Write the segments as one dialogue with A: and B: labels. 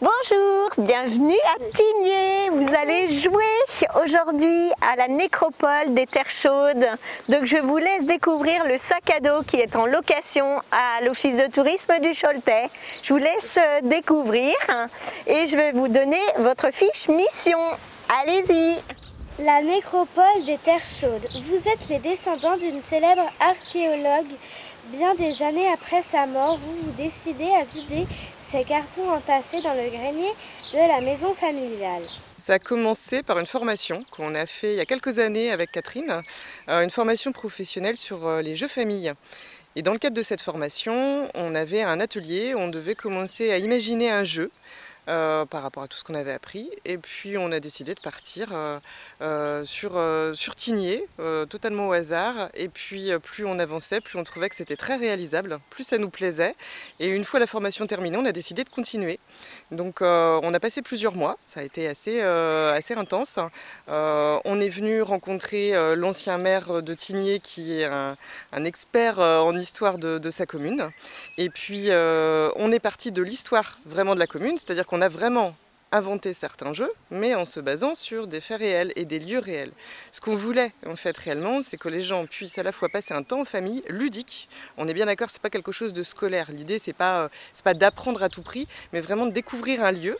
A: Bonjour, bienvenue à Tigné. Vous allez jouer aujourd'hui à la nécropole des Terres Chaudes. Donc je vous laisse découvrir le sac à dos qui est en location à l'Office de tourisme du Choletais. Je vous laisse découvrir et je vais vous donner votre fiche mission. Allez-y.
B: La nécropole des Terres Chaudes. Vous êtes les descendants d'une célèbre archéologue. Bien des années après sa mort, vous décidez à vider ces cartons entassés dans le grenier de la maison familiale.
C: Ça a commencé par une formation qu'on a fait il y a quelques années avec Catherine, une formation professionnelle sur les jeux famille. Et dans le cadre de cette formation, on avait un atelier où on devait commencer à imaginer un jeu par rapport à tout ce qu'on avait appris. Et puis on a décidé de partir sur Tigné, totalement au hasard. Et puis plus on avançait, plus on trouvait que c'était très réalisable, plus ça nous plaisait. Et une fois la formation terminée, on a décidé de continuer. Donc on a passé plusieurs mois, ça a été assez intense. On est venu rencontrer l'ancien maire de Tigné qui est un expert en histoire de sa commune. Et puis on est parti de l'histoire vraiment de la commune, c'est-à-dire qu'on a vraiment inventé certains jeux, mais en se basant sur des faits réels et des lieux réels. Ce qu'on voulait en fait réellement, c'est que les gens puissent à la fois passer un temps en famille ludique. On est bien d'accord, c'est pas quelque chose de scolaire. L'idée c'est pas d'apprendre à tout prix, mais vraiment de découvrir un lieu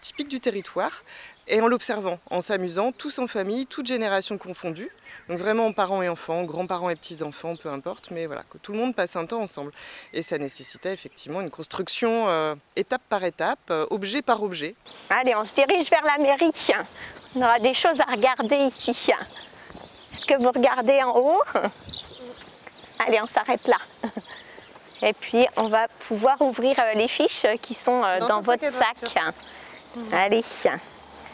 C: typique du territoire et en l'observant, en s'amusant, tous en famille, toutes générations confondues. Donc vraiment parents et enfants, grands-parents et petits-enfants, peu importe, mais voilà, que tout le monde passe un temps ensemble. Et ça nécessitait effectivement une construction étape par étape, objet par objet.
A: Allez, on se dirige vers la mairie. On aura des choses à regarder ici. Est-ce que vous regardez en haut? Allez, on s'arrête là. Et puis, on va pouvoir ouvrir les fiches qui sont dans votre sac. Allez,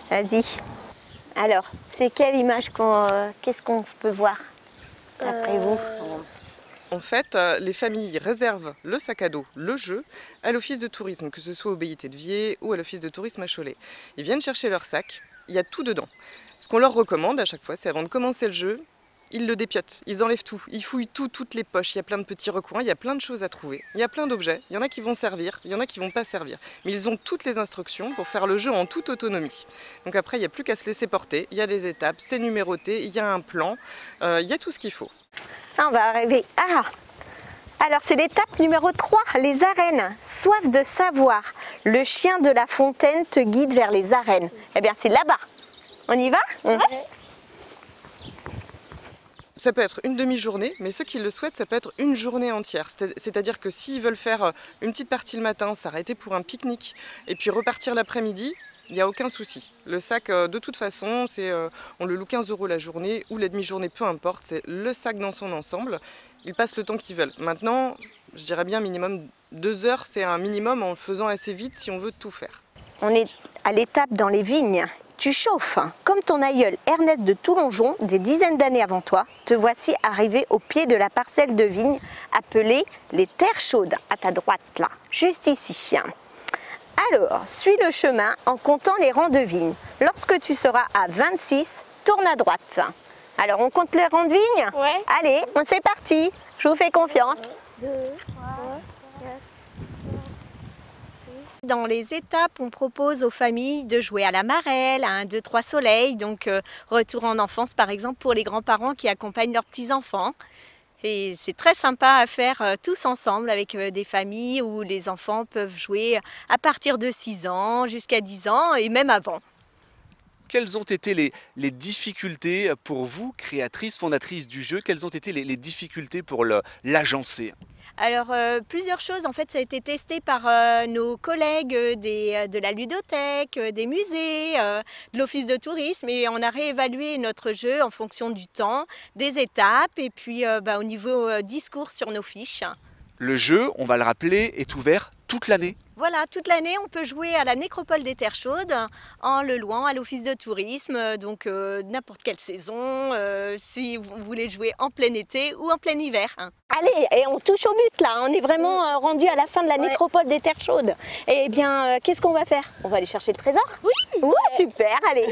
A: vas-y. Alors, c'est quelle image qu'est-ce qu'on peut voir d'après vous?
C: En fait, les familles réservent le sac à dos, le jeu, à l'office de tourisme, que ce soit au BIT-de-Viers ou à l'office de tourisme à Cholet. Ils viennent chercher leur sac, il y a tout dedans. Ce qu'on leur recommande à chaque fois, c'est avant de commencer le jeu, ils le dépiotent, ils enlèvent tout, ils fouillent toutes les poches, il y a plein de petits recoins, il y a plein de choses à trouver, il y a plein d'objets, il y en a qui vont servir, il y en a qui vont pas servir. Mais ils ont toutes les instructions pour faire le jeu en toute autonomie. Donc après, il n'y a plus qu'à se laisser porter, il y a les étapes, c'est numéroté, il y a un plan, il y a tout ce qu'il faut.
A: On va arriver. Alors c'est l'étape numéro 3, les arènes. Soif de savoir. Le chien de la fontaine te guide vers les arènes. Eh bien c'est là-bas. On y va?
B: Ouais.
C: Ça peut être une demi-journée, mais ceux qui le souhaitent, ça peut être une journée entière. C'est-à-dire que s'ils veulent faire une petite partie le matin, s'arrêter pour un pique-nique et puis repartir l'après-midi, il n'y a aucun souci. Le sac, de toute façon, on le loue 15 € la journée ou la demi-journée, peu importe. C'est le sac dans son ensemble. Ils passent le temps qu'ils veulent. Maintenant, je dirais bien minimum 2 heures, c'est un minimum en le faisant assez vite si on veut tout faire.
A: On est à l'étape dans les vignes. Tu chauffes, comme ton aïeul Ernest de Toulongeon, des dizaines d'années avant toi, te voici arrivé au pied de la parcelle de vigne appelée les Terres Chaudes, à ta droite là, juste ici. Alors, suis le chemin en comptant les rangs de vignes. Lorsque tu seras à 26, tourne à droite. Alors, on compte les rangs de vignes?
B: Ouais.
A: Allez, c'est parti. Je vous fais confiance.
B: 2, 3, 4.
A: Dans les étapes, on propose aux familles de jouer à la marelle, à 1, 2, 3 soleils, donc retour en enfance par exemple pour les grands-parents qui accompagnent leurs petits-enfants. Et c'est très sympa à faire tous ensemble avec des familles où les enfants peuvent jouer à partir de 6 ans jusqu'à 10 ans et même avant.
D: Quelles ont été les difficultés pour vous, créatrices, fondatrices du jeu? Quelles ont été les difficultés pour l'agencer?
A: Alors plusieurs choses, en fait ça a été testé par nos collègues de la ludothèque, des musées, de l'office de tourisme et on a réévalué notre jeu en fonction du temps, des étapes et puis au niveau discours sur nos fiches.
D: Le jeu, on va le rappeler, est ouvert toute l'année.
A: Voilà, toute l'année on peut jouer à la nécropole des Terres Chaudes en le louant à l'office de tourisme, donc n'importe quelle saison, si vous voulez jouer en plein été ou en plein hiver. Allez, et on touche au but là, on est vraiment rendu à la fin de la nécropole des Terres Chaudes. Et bien, qu'est-ce qu'on va faire? On va aller chercher le trésor?
B: Oui.
A: Ouais, super, allez.